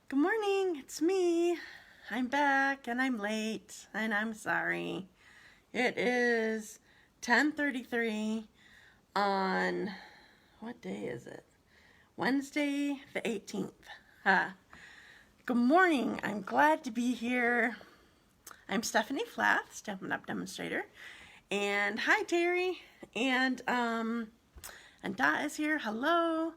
Good morning, it's me. I'm back and I'm late and I'm sorry. It is 10:33 on, what day is it? Wednesday the 18th. Good morning, I'm glad to be here. I'm Stephanie Flath, Stampin' Up! Demonstrator. And hi Terry. And Dot is here, hello.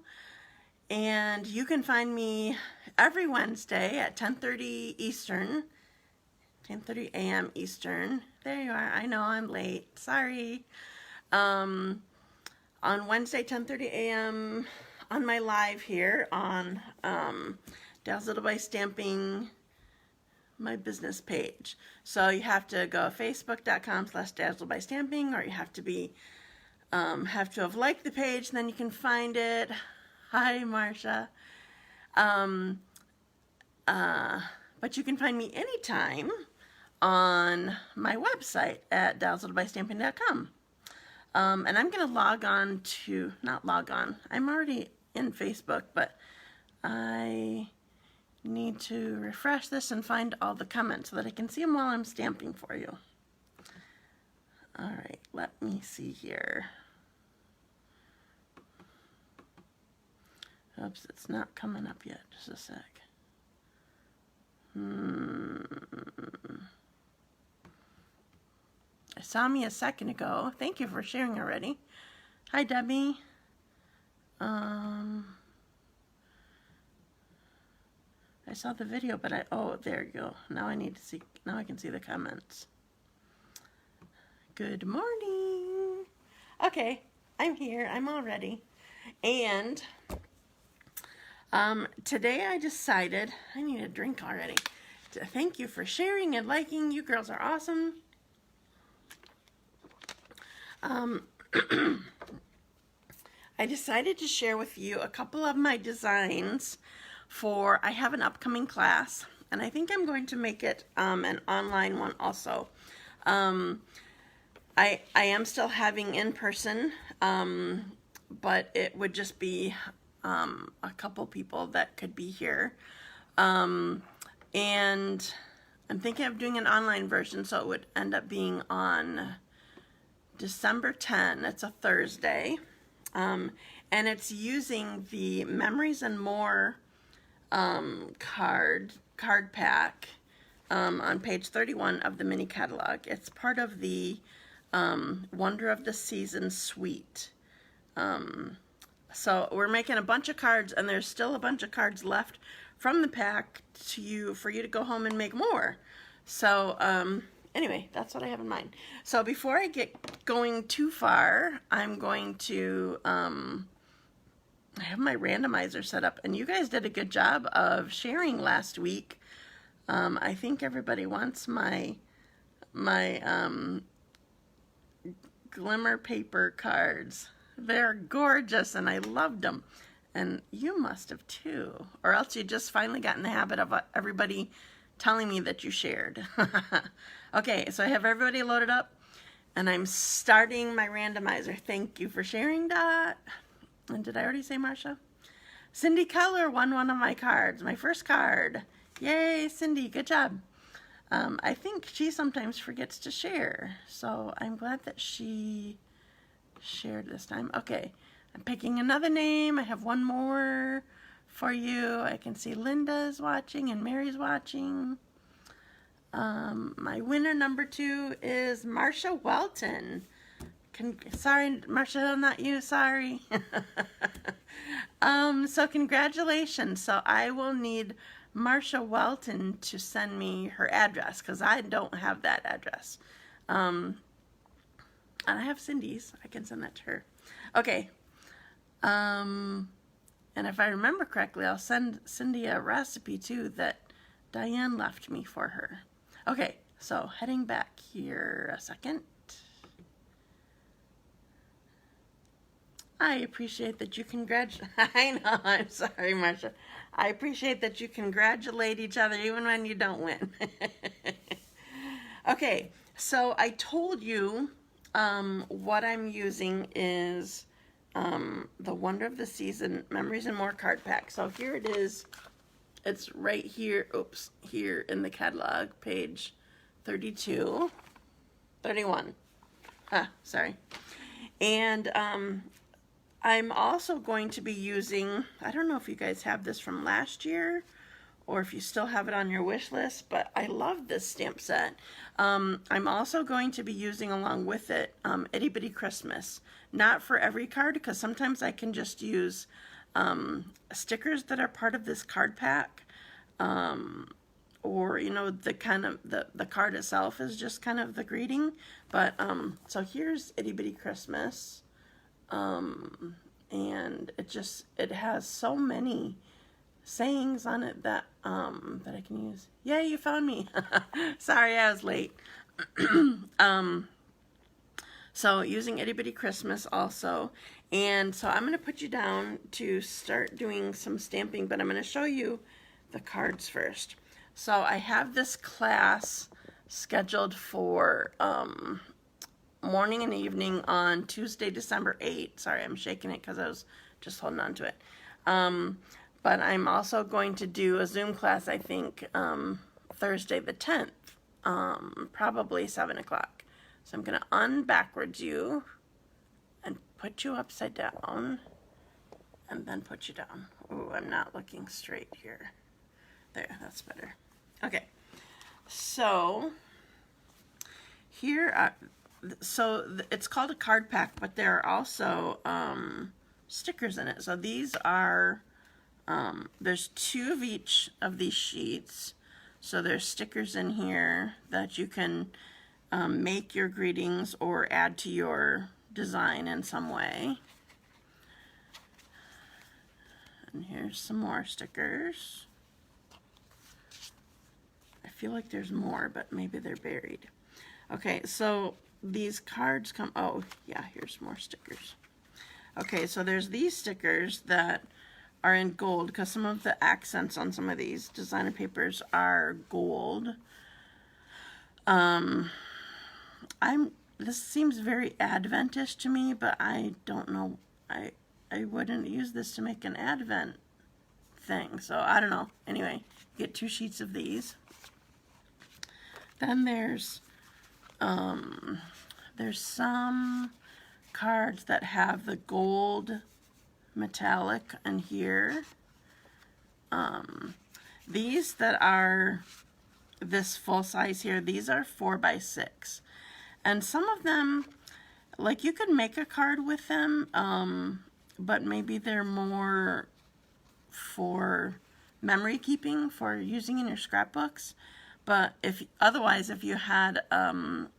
And you can find me every Wednesday at 10:30 Eastern, 10:30 a.m. Eastern. There you are. I know I'm late. Sorry. On Wednesday, 10:30 a.m. on my live here on Dazzled by Stamping, my business page. So you have to go facebook.com/dazzled by stamping, or you have to have liked the page, and then you can find it. Hi, Marcia. But you can find me anytime on my website at dazzledbystamping.com. And I'm going to log on to, not log on, I'm already in Facebook, but I need to refresh this and find all the comments so that I can see them while I'm stamping for you. All right, let me see here. Oops, it's not coming up yet. Just a sec. I saw me a second ago. Thank you for sharing already. Hi, Debbie. I saw the video, but oh, there you go. Now I need to see, now I can see the comments. Good morning. Okay, I'm here. I'm all ready. And today I decided, I need a drink already. Thank you for sharing and liking. You girls are awesome. I decided to share with you a couple of my designs for, I have an upcoming class, and I think I'm going to make it an online one also. I am still having in person, but it would just be a couple people that could be here. And I'm thinking of doing an online version, so it would end up being on December 10. It's a Thursday. And it's using the Memories and More card pack on page 31 of the mini catalog. It's part of the Wonder of the Season suite. So we're making a bunch of cards, and there's still a bunch of cards left from the pack for you to go home and make more. So anyway, that's what I have in mind. So before I get going too far, I'm going to I have my randomizer set up, and you guys did a good job of sharing last week. I think everybody wants my glimmer paper cards. They're gorgeous, and I loved them. And you must have too. Or else you just finally got in the habit of everybody telling me that you shared. Okay, so I have everybody loaded up, and I'm starting my randomizer. Thank you for sharing, Dot. And did I already say Marcia? Cindy Keller won one of my cards, my first card. Yay, Cindy, good job. I think she sometimes forgets to share, so I'm glad that she shared this time. Okay, I'm picking another name. I have one more for you. I can see Linda's watching and Mary's watching. My winner number 2 is Marcia Welton. Sorry, Marcia, not you, sorry. So congratulations. So I will need Marcia Welton to send me her address, because I don't have that address. And I have Cindy's. I can send that to her. Okay. And if I remember correctly, I'll send Cindy a recipe too that Diane left me for her. Okay, so heading back here a second. I appreciate that you I know, I'm sorry, Marcia. I appreciate that you congratulate each other even when you don't win. Okay, so I told you what I'm using is the Wonder of the Season Memories and More card pack. So here it is It's right here, oops, here in the catalog, page 32, 31. Sorry. And I'm also going to be using, I don't know if you guys have this from last year or if you still have it on your wish list, but I love this stamp set. I'm also going to be using along with it Itty Bitty Christmas. Not for every card, because sometimes I can just use stickers that are part of this card pack. Or, you know, the kind of, the card itself is just kind of the greeting. But, so here's Itty Bitty Christmas. And it has so many sayings on it that that I can use. Yay, you found me. Sorry, I was late. So using Itty Bitty Christmas also. And so I'm going to put you down to start doing some stamping, but I'm going to show you the cards first. So I have this class scheduled for morning and evening on Tuesday, December 8th. Sorry, I'm shaking it because I was just holding on to it. But I'm also going to do a Zoom class, I think, Thursday the 10th, probably 7 o'clock. So I'm going to unbackwards you and put you upside down and then put you down. Ooh, I'm not looking straight here. There, that's better. Okay, so here, it's called a card pack, but there are also stickers in it. So these are, there's 2 of each of these sheets. So there's stickers in here that you can make your greetings or add to your design in some way. And here's some more stickers. I feel like there's more, but maybe they're buried. Okay, so these cards come, oh yeah, here's more stickers. Okay, so there's these stickers that are in gold, because some of the accents on some of these designer papers are gold. This seems very Adventish to me, but I don't know. I wouldn't use this to make an Advent thing, so I don't know. Anyway, get 2 sheets of these. Then there's some cards that have the gold metallic in here. These that are this full size here, these are 4x6. And some of them, like, you could make a card with them, but maybe they're more for memory keeping, for using in your scrapbooks. But otherwise, if you had an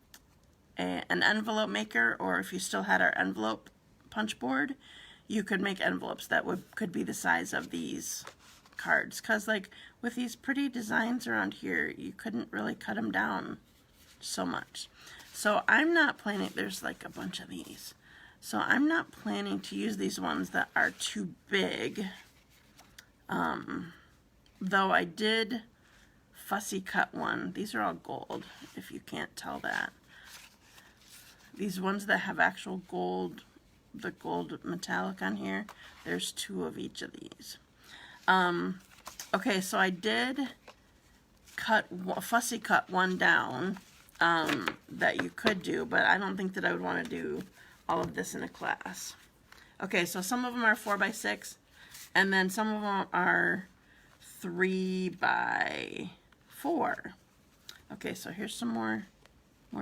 envelope maker, or if you still had our envelope punch board, you could make envelopes that could be the size of these cards. Because, like, with these pretty designs around here, you couldn't really cut them down so much. So I'm not planning, there's like a bunch of these. So I'm not planning to use these ones that are too big. Though I did fussy cut one. These are all gold, if you can't tell that. These ones that have actual gold, the gold metallic on here, there's 2 of each of these. Okay, so I did fussy cut one down that you could do, but I don't think that I would want to do all of this in a class. Okay, so some of them are 4x6, and then some of them are 3x4. Okay, so here's some more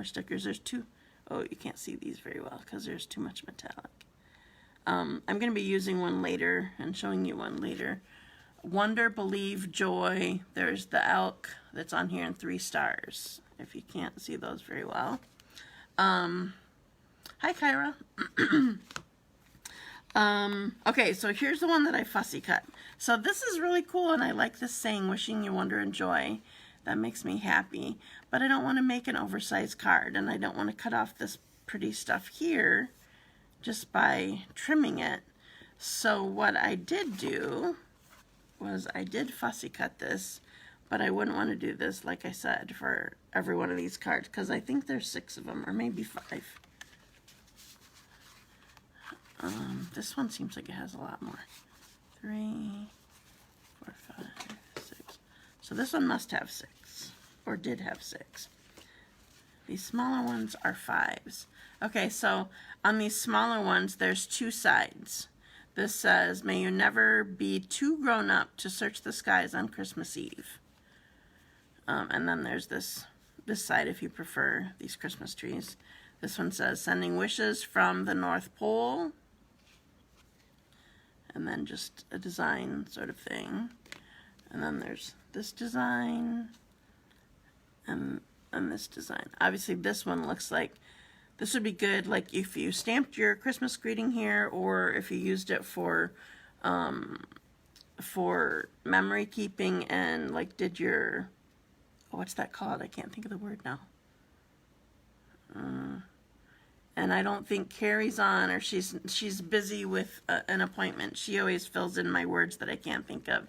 stickers. There's 2. Oh, you can't see these very well because there's too much metallic. I'm going to be using one later and showing you one later. Wonder, Believe, Joy. There's the elk that's on here in 3 stars, if you can't see those very well. Hi, Kyra. Okay, so here's the one that I fussy cut. So this is really cool, and I like this saying, wishing you wonder and joy. That makes me happy. But I don't want to make an oversized card, and I don't want to cut off this pretty stuff here just by trimming it. So what I did do was I did fussy cut this, but I wouldn't want to do this, like I said, for every one of these cards, because I think there's 6 of them, or maybe 5. This one seems like it has a lot more. 3, 4, 5, 6, So this one must have 6, or did have 6. These smaller ones are 5s. Okay, so on these smaller ones, there's 2 sides. This says, may you never be too grown up to search the skies on Christmas Eve. And then there's this side if you prefer these Christmas trees. This one says, sending wishes from the North Pole. And then just a design sort of thing. And then there's this design and this design. Obviously this one looks like this would be good like if you stamped your Christmas greeting here, or if you used it for memory keeping and like did your, what's that called? I can't think of the word now. And I don't think Carrie's on, or she's busy with an appointment. She always fills in my words that I can't think of.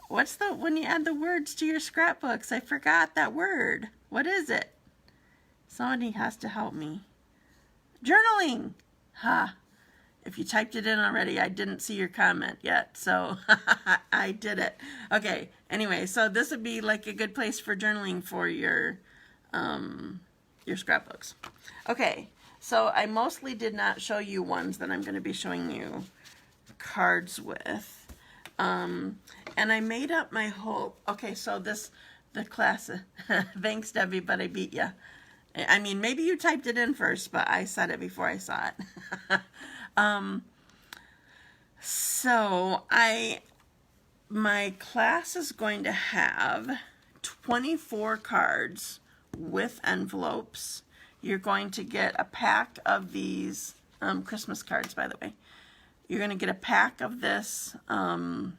What's when you add the words to your scrapbooks? I forgot that word. What is it? Somebody has to help me. Journaling. Ha. If you typed it in already, I didn't see your comment yet, so I did it. Okay, anyway, so this would be like a good place for journaling for your scrapbooks. Okay, so I mostly did not show you ones that I'm going to be showing you cards with. And I made up my whole, okay, so the class, thanks Debbie, but I beat ya. I mean, maybe you typed it in first, but I said it before I saw it. So my class is going to have 24 cards with envelopes. You're going to get a pack of these Christmas cards, by the way. You're going to get a pack of this, the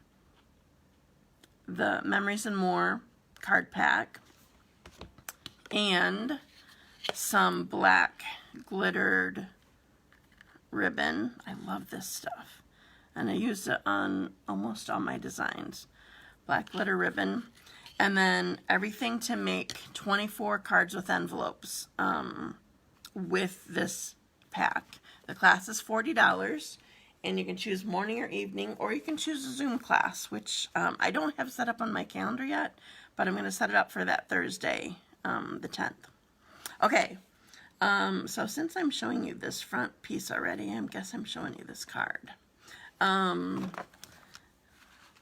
Memories and More card pack, and some black glittered ribbon. I love this stuff. And I used it on almost all my designs. Black glitter ribbon. And then everything to make 24 cards with envelopes with this pack. The class is $40. And you can choose morning or evening, or you can choose a Zoom class, which I don't have set up on my calendar yet, but I'm going to set it up for that Thursday, the 10th. Okay, so since I'm showing you this front piece already, I guess I'm showing you this card.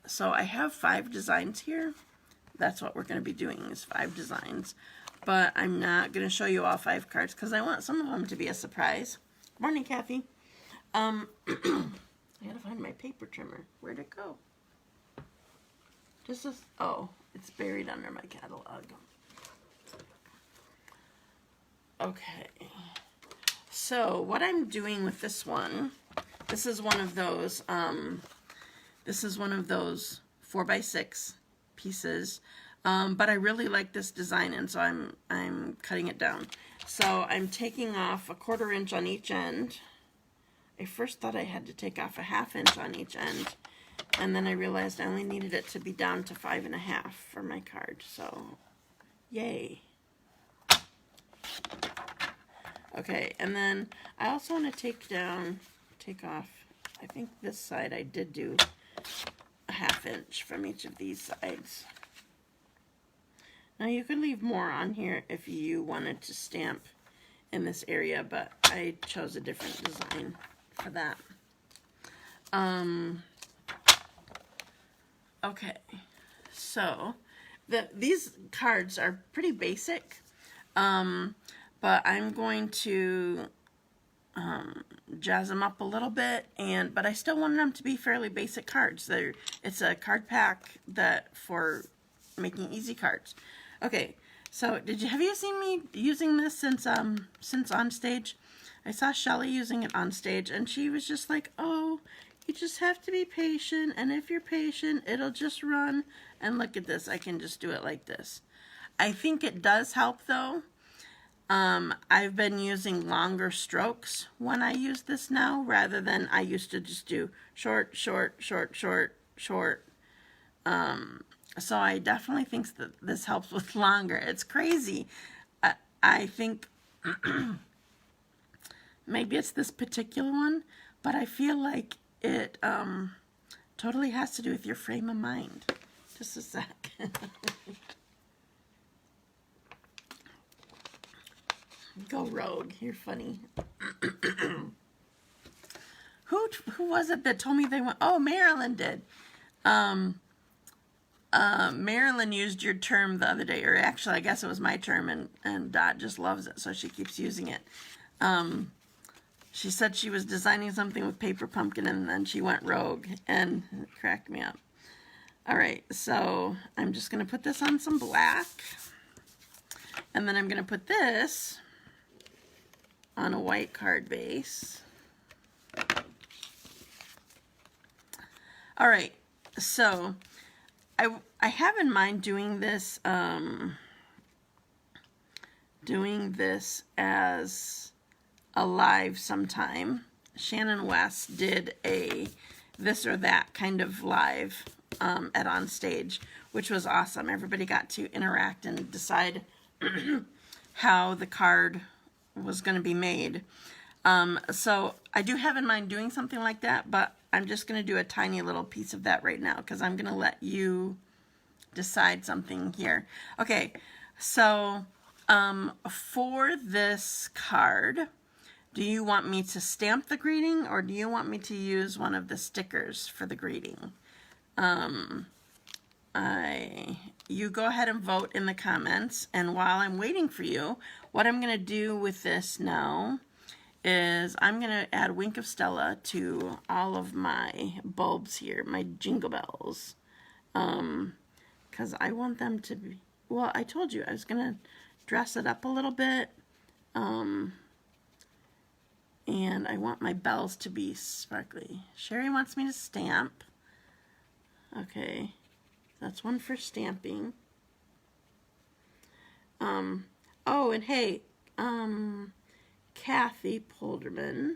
So I have 5 designs here. That's what we're going to be doing, is 5 designs. But I'm not going to show you all 5 cards because I want some of them to be a surprise. Morning, Kathy. I gotta find my paper trimmer. Where'd it go? Oh, it's buried under my catalog. Okay. So what I'm doing with this one, this is one of those 4x6 pieces. But I really like this design, and so I'm cutting it down. So I'm taking off a 1/4 inch on each end. I first thought I had to take off a 1/2 inch on each end, and then I realized I only needed it to be down to 5.5 for my card, so yay. Okay, and then I also want to take off, I think this side I did do a 1/2 inch from each of these sides. Now you could leave more on here if you wanted to stamp in this area, but I chose a different design for that. Okay, so these cards are pretty basic, but I'm going to jazz them up a little bit, but I still want them to be fairly basic cards. It's a card pack for making easy cards. Okay, so have you seen me using this since on stage? I saw Shelly using it on stage, and she was just like, oh, you just have to be patient, and if you're patient, it'll just run. And look at this, I can just do it like this. I think it does help, though. I've been using longer strokes when I use this now, rather than I used to just do short, short, short, short, short. So I definitely think that this helps with longer. It's crazy. I think maybe it's this particular one, but I feel like it Totally has to do with your frame of mind. Just a sec. Go rogue. You're funny. Who was it that told me they went? Oh, Marilyn did. Marilyn used your term the other day, or actually, I guess it was my term, and Dot just loves it, so she keeps using it. She said she was designing something with paper pumpkin, and then she went rogue, and it cracked me up. All right, so I'm just going to put this on some black, and then I'm going to put this on a white card base. All right, so I have in mind doing this as a live sometime. Shannon West did a this or that kind of live at On Stage, which was awesome. Everybody got to interact and decide how the card was going to be made. So I do have in mind doing something like that, but I'm just going to do a tiny little piece of that right now because I'm going to let you decide something here. Okay, so for this card, do you want me to stamp the greeting or do you want me to use one of the stickers for the greeting? You go ahead and vote in the comments, and while I'm waiting for you, what I'm going to do with this now is I'm going to add Wink of Stella to all of my bulbs here, my jingle bells, because I want them to be, well, I told you I was going to dress it up a little bit, and I want my bells to be sparkly. Sherry wants me to stamp. Okay, that's one for stamping. Oh, and hey, Kathy Polderman,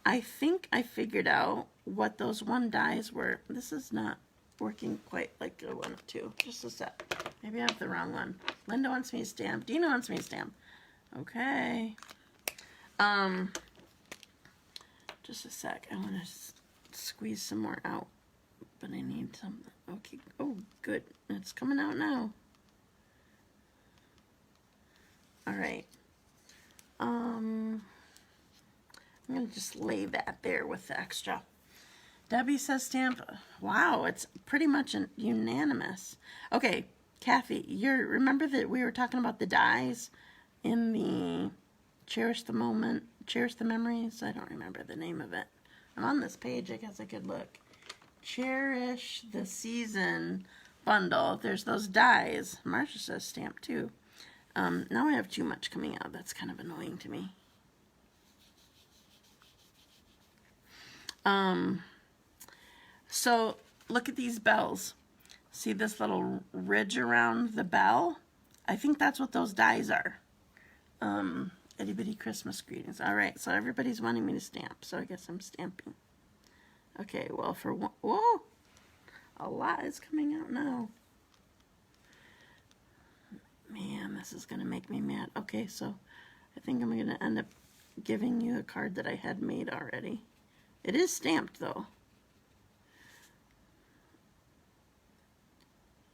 I think I figured out what those one dies were. This is not working quite like I want it to. Just a sec. Maybe I have the wrong one. Linda wants me to stamp. Dina wants me to stamp. Okay. Just a sec. I want to squeeze some more out, but I need some. Okay. Oh, good. It's coming out now. All right. I'm going to just lay that there with the extra. Debbie says stamp. Wow, it's pretty much unanimous. Okay, Kathy, remember that we were talking about the dies in the Cherish the Moment, Cherish the Memories? I don't remember the name of it. I'm on this page. I guess I could look. Cherish the Season bundle. There's those dies. Marcia says stamp too. Now I have too much coming out. That's kind of annoying to me. So look at these bells. See this little ridge around the bell? I think that's what those dies are. Itty bitty Christmas greetings. All right, so everybody's wanting me to stamp, so I guess I'm stamping. Okay, well for one, whoa, a lot is coming out now. Man, this is going to make me mad. Okay, so I think I'm going to end up giving you a card that I had made already. It is stamped, though.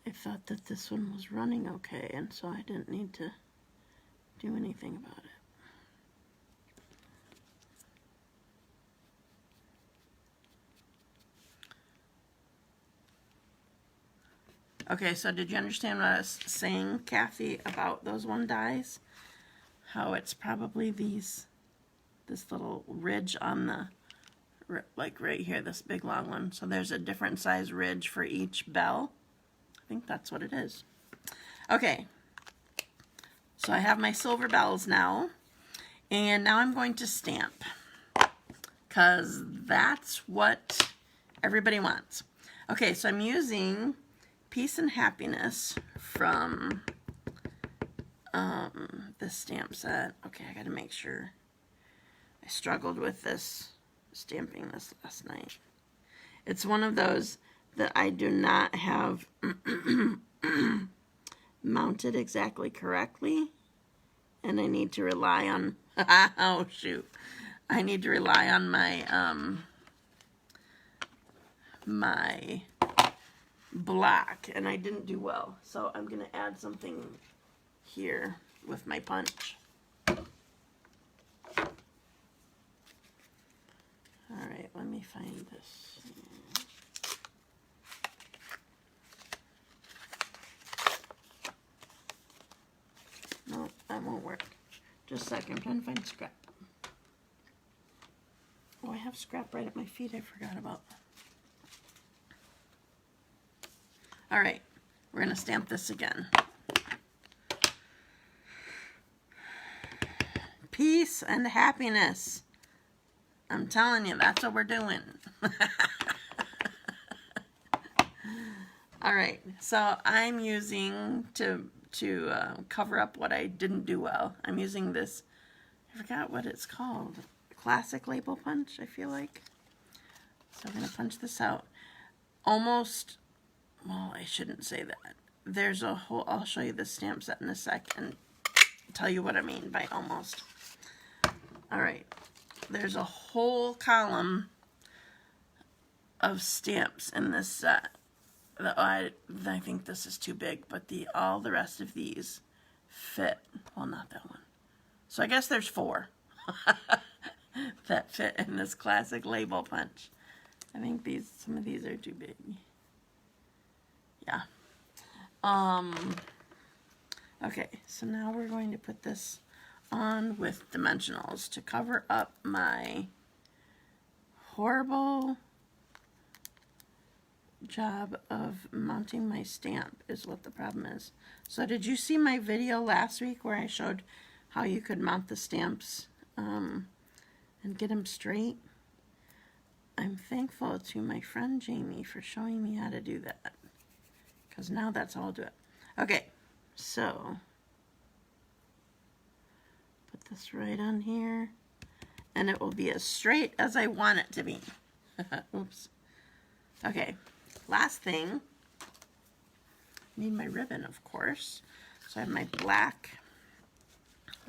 I thought that this one was running okay, and so I didn't need to do anything about it. Okay, so did you understand what I was saying, Kathy, about those one dies? How it's probably this little ridge on the, like right here, this big long one. So there's a different size ridge for each bell. I think that's what it is. Okay, so I have my silver bells now, and now I'm going to stamp, because that's what everybody wants. Okay, so I'm using Peace and Happiness from the stamp set. Okay, I gotta make sure. I struggled with this, stamping this last night. It's one of those that I do not have mounted exactly correctly, and I need to rely on, oh shoot, I need to rely on my my black, and I didn't do well. So I'm going to add something here with my punch. All right, let me find this. No, that won't work. Just a second, I'm trying to find scrap. Oh, I have scrap right at my feet I forgot about. All right, we're gonna stamp this again. Peace and happiness. I'm telling you, that's what we're doing. All right, so I'm using to cover up what I didn't do well. I'm using this, I forgot what it's called, classic label punch, I feel like. So I'm going to punch this out. Almost, well, I shouldn't say that. There's a whole, I'll show you the stamp set in a sec and tell you what I mean by almost. All right, there's a whole column of stamps in this set. I think this is too big, but all the rest of these fit. Well, not that one. So I guess there's 4 that fit in this classic label punch. I think some of these are too big. Yeah. Okay, so now we're going to put this on with dimensionals to cover up my horrible job of mounting my stamp is what the problem is. So did you see my video last week where I showed how you could mount the stamps and get them straight? I'm thankful to my friend Jamie for showing me how to do that, because now that's how I'll do it. Okay, so put this right on here and it will be as straight as I want it to be. Oops. Okay. Last thing, I need my ribbon, of course. So I have my black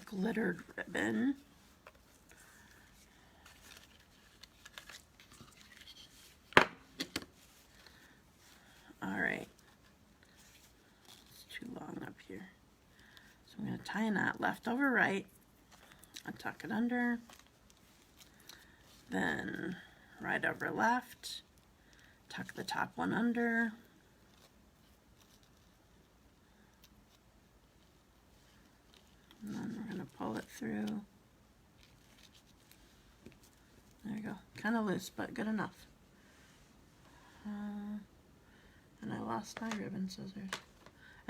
glittered ribbon. All right. It's too long up here. So I'm going to tie a knot left over right. I'll tuck it under. Then right over left. Tuck the top one under. And then we're going to pull it through. There you go. Kind of loose, but good enough. And I lost my ribbon scissors.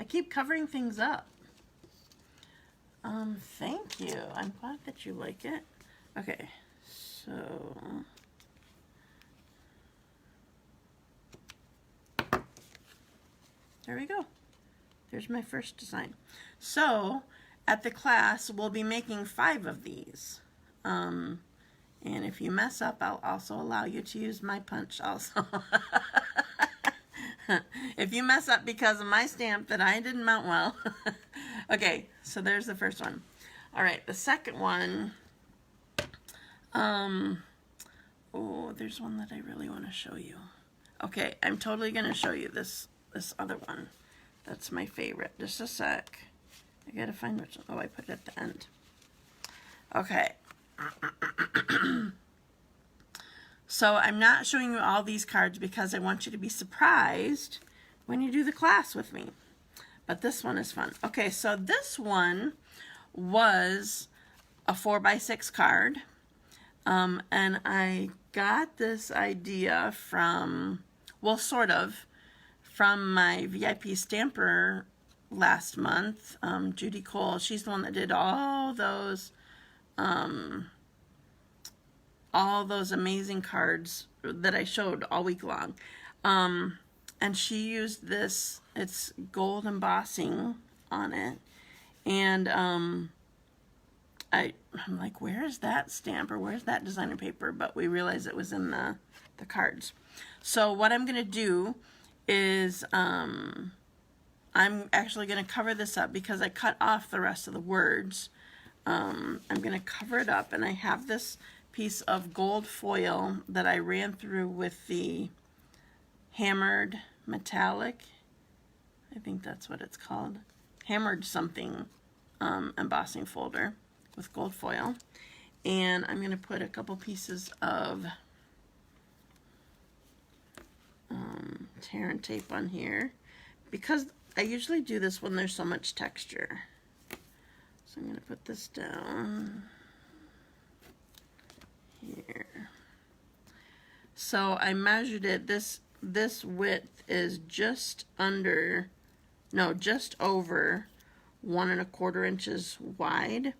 I keep covering things up. Thank you. I'm glad that you like it. Okay, so there we go. There's my first design. So at the class, we'll be making 5 of these. And if you mess up, I'll also allow you to use my punch also. If you mess up because of my stamp that I didn't mount well. Okay, so there's the first one. All right, the second one. Oh, there's one that I really want to show you. Okay, I'm totally going to show you this other one. That's my favorite. Just a sec. I gotta find which one. Oh, I put it at the end. Okay. So I'm not showing you all these cards because I want you to be surprised when you do the class with me. But this one is fun. Okay, so this one was a 4x6 card. And I got this idea from, well, sort of, from my VIP stamper last month, Judy Cole. She's the one that did all those amazing cards that I showed all week long. And she used this, it's gold embossing on it. And I'm like, where's that stamp or where's that designer paper? But we realized it was in the cards. So what I'm going to do is I'm actually going to cover this up because I cut off the rest of the words. I'm going to cover it up, and I have this piece of gold foil that I ran through with the hammered metallic. I think that's what it's called. Hammered something embossing folder with gold foil. And I'm going to put a couple pieces of tear and tape on here, because I usually do this when there's so much texture. So I'm going to put this down here. So I measured it. This width is just over 1¼ inches wide.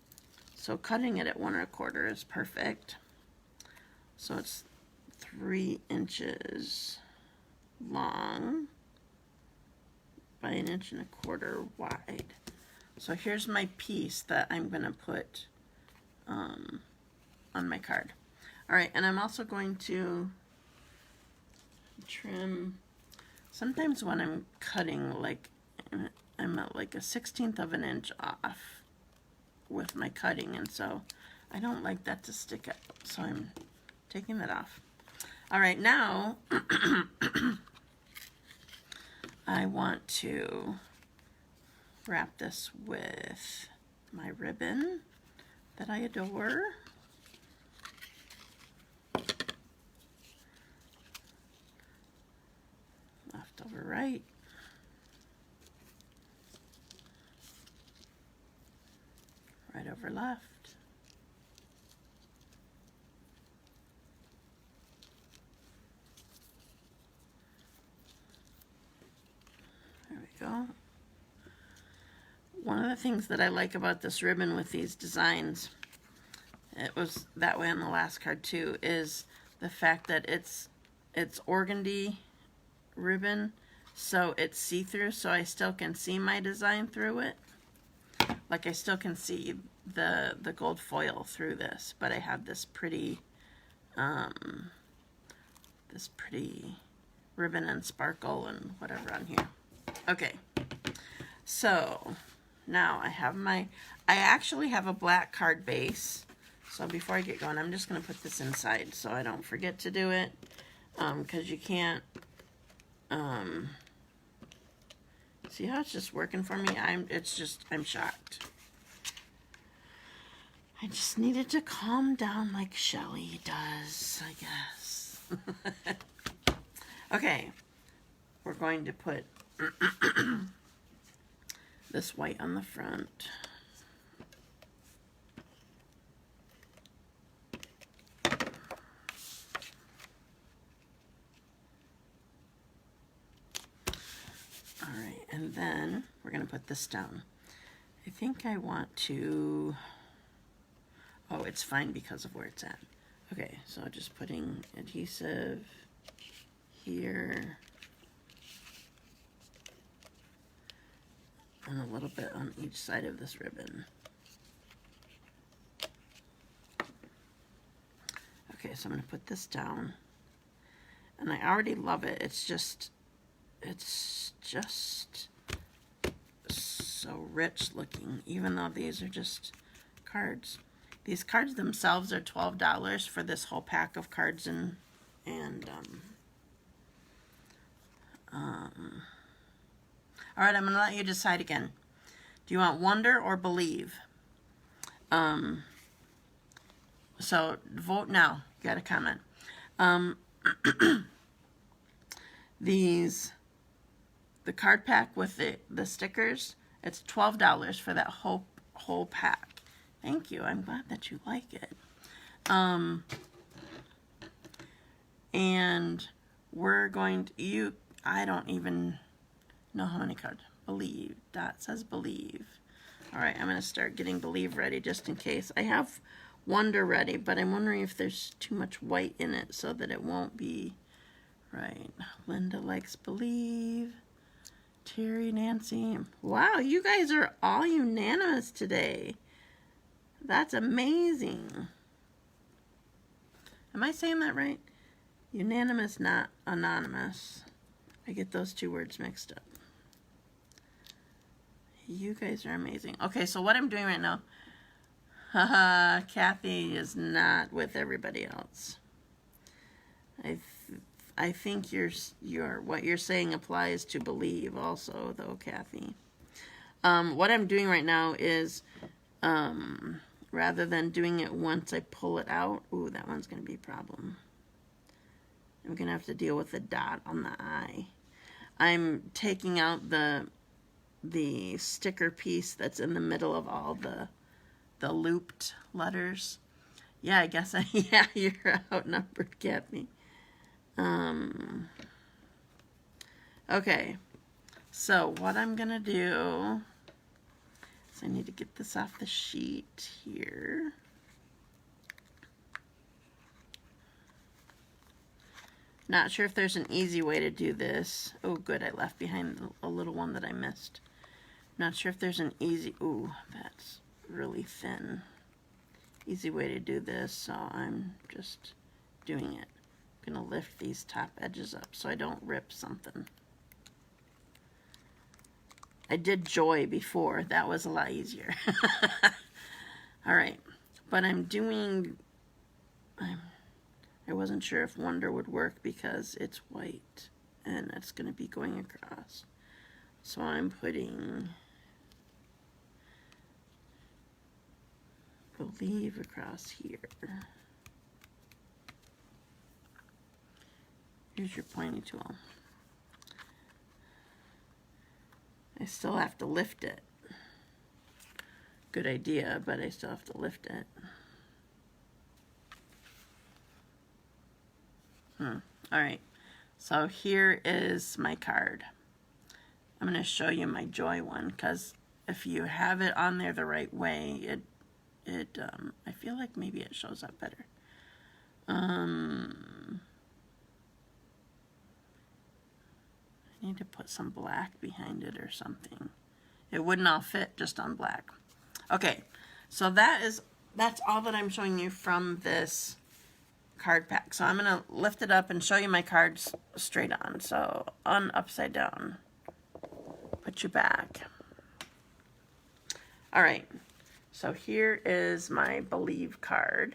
So cutting it at 1¼ is perfect. So it's 3 inches long by 1¼ inch wide. So here's my piece that I'm going to put on my card. All right, and I'm also going to trim. Sometimes when I'm cutting, like I'm at like 1/16 of an inch off with my cutting, and so I don't like that to stick up, so I'm taking that off. All right, now I want to wrap this with my ribbon that I adore. Left over right. Right over left. There we go. One of the things that I like about this ribbon with these designs, it was that way on the last card too, is the fact that it's organdy ribbon, so it's see-through, so I still can see my design through it. Like I still can see the gold foil through this, but I have this pretty ribbon and sparkle and whatever on here. Okay, so now I actually have a black card base. So before I get going, I'm just going to put this inside so I don't forget to do it, because you can't see how it's just working for me. I'm shocked. I just needed to calm down like Shelly does, I guess. Okay, we're going to put this white on the front. All right, and then we're going to put this down. I think I want to, oh, it's fine because of where it's at. Okay, so just putting adhesive here and a little bit on each side of this ribbon. Okay, so I'm going to put this down, and I already love it. It's just so rich looking, even though these are just cards. These cards themselves are $12 for this whole pack of cards and all right, I'm going to let you decide again. Do you want wonder or believe? So vote now. You got a comment. The card pack with the stickers, it's $12 for that whole pack. Thank you. I'm glad that you like it. And we're going to, I don't even know how many cards. Believe. Dot says believe. All right, I'm going to start getting believe ready just in case. I have wonder ready, but I'm wondering if there's too much white in it so that it won't be right. Linda likes believe. Terry, Nancy. Wow, you guys are all unanimous today. That's amazing. Am I saying that right? Unanimous, not anonymous. I get those two words mixed up. You guys are amazing. Okay, so what I'm doing right now, Kathy is not with everybody else. I think what you're saying applies to believe also, though, Kathy. What I'm doing right now is, rather than doing it once I pull it out, ooh, that one's going to be a problem. I'm going to have to deal with the dot on the eye. I'm taking out the sticker piece that's in the middle of all the looped letters. Yeah, I guess yeah, you're outnumbered, Kathy. Okay, so what I'm gonna do is I need to get this off the sheet here. Not sure if there's an easy way to do this. Oh, good, I left behind a little one that I missed. Not sure if there's an easy, ooh, that's really thin. Easy way to do this, so I'm just doing it. I'm gonna lift these top edges up so I don't rip something. I did Joy before, that was a lot easier. Alright, but I'm doing, I wasn't sure if Wonder would work because it's white and it's gonna be going across. So I'm putting Believe across here. Here's your pointy tool. I still have to lift it. Good idea, but I still have to lift it. Alright, so here is my card. I'm going to show you my Joy one, because if you have it on there the right way, I feel like maybe it shows up better. I need to put some black behind it or something. It wouldn't all fit just on black. Okay, so that's all that I'm showing you from this card pack. So I'm going to lift it up and show you my cards straight on. So upside down. Put you back. All right. So here is my Believe card.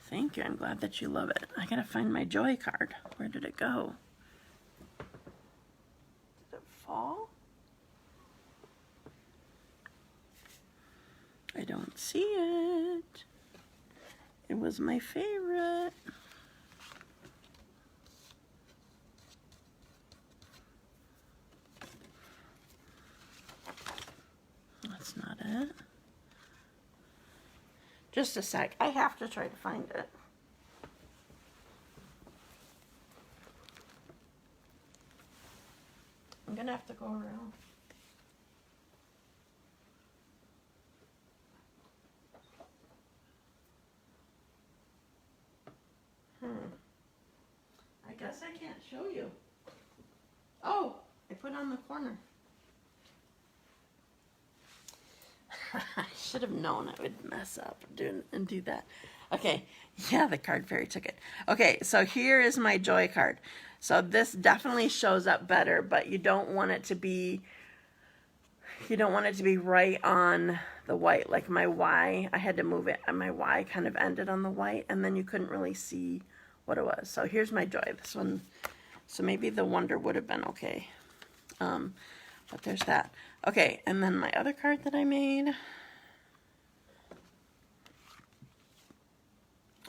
Thank you. I'm glad that you love it. I gotta find my Joy card. Where did it go? Did it fall? I don't see it. It was my favorite. That's not it. Just a sec. I have to try to find it. I'm gonna have to go around. I guess I can't show you. Oh, I put it on the corner. I should have known I would mess up and do that. Okay, yeah, the card fairy took it. Okay, so here is my Joy card. So this definitely shows up better, but you don't want it to be right on the white. Like my Y, I had to move it, and my Y kind of ended on the white, and then you couldn't really see what it was. So here's my Joy. This one, so maybe the Wonder would have been okay. But there's that. Okay, and then my other card that I made.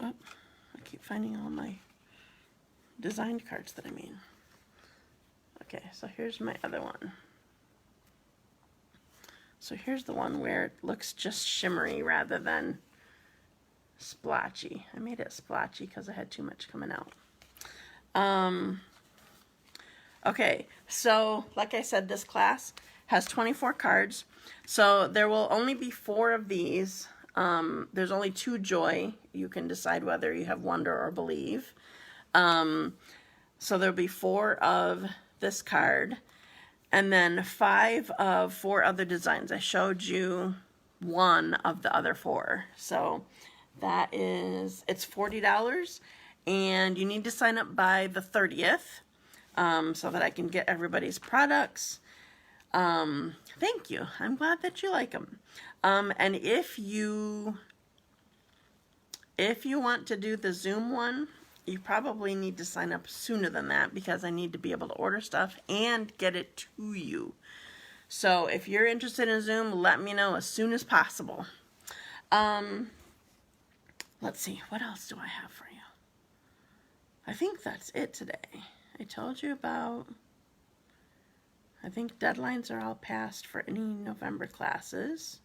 Oh, I keep finding all my designed cards that I made. Okay, so here's my other one. So here's the one where it looks just shimmery rather than splotchy. I made it splotchy because I had too much coming out. Okay, so like I said, this class has 24 cards. So there will only be 4 of these. There's only 2 Joy. You can decide whether you have Wonder or Believe. So there'll be 4 of this card. And then 5 of 4 other designs. I showed you 1 of the other 4. So that is, it's $40. And you need to sign up by the 30th. So that I can get everybody's products. Thank you. I'm glad that you like them. And if you want to do the Zoom one, you probably need to sign up sooner than that because I need to be able to order stuff and get it to you. So if you're interested in Zoom, let me know as soon as possible. Let's see, what else do I have for you? I think that's it today. I told you about, I think deadlines are all passed for any November classes.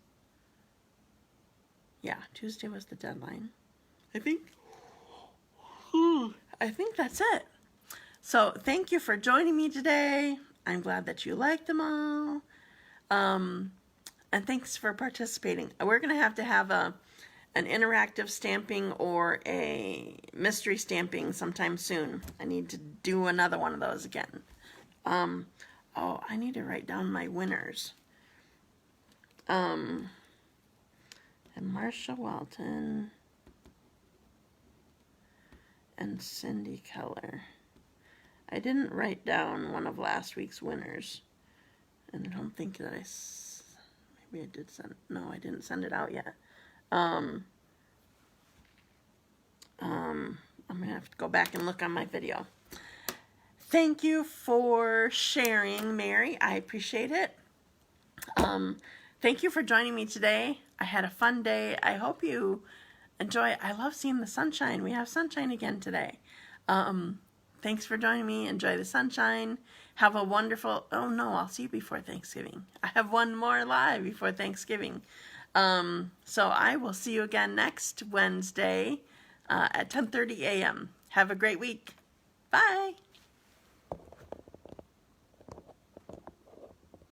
Yeah, Tuesday was the deadline. I think that's it. So thank you for joining me today. I'm glad that you liked them all. And thanks for participating. We're going to have an interactive stamping or a mystery stamping sometime soon. I need to do another one of those again. Oh, I need to write down my winners. And Marcia, Welton, and Cindy Keller. I didn't write down one of last week's winners. And I don't think that maybe I did send, no, I didn't send it out yet. I'm going to have to go back and look on my video. Thank you for sharing, Mary. I appreciate it. Thank you for joining me today. I had a fun day. I hope you enjoy. I love seeing the sunshine. We have sunshine again today. Thanks for joining me. Enjoy the sunshine. Have a wonderful, oh no, I'll see you before Thanksgiving. I have one more live before Thanksgiving. So I will see you again next Wednesday at 10:30 a.m. Have a great week. Bye.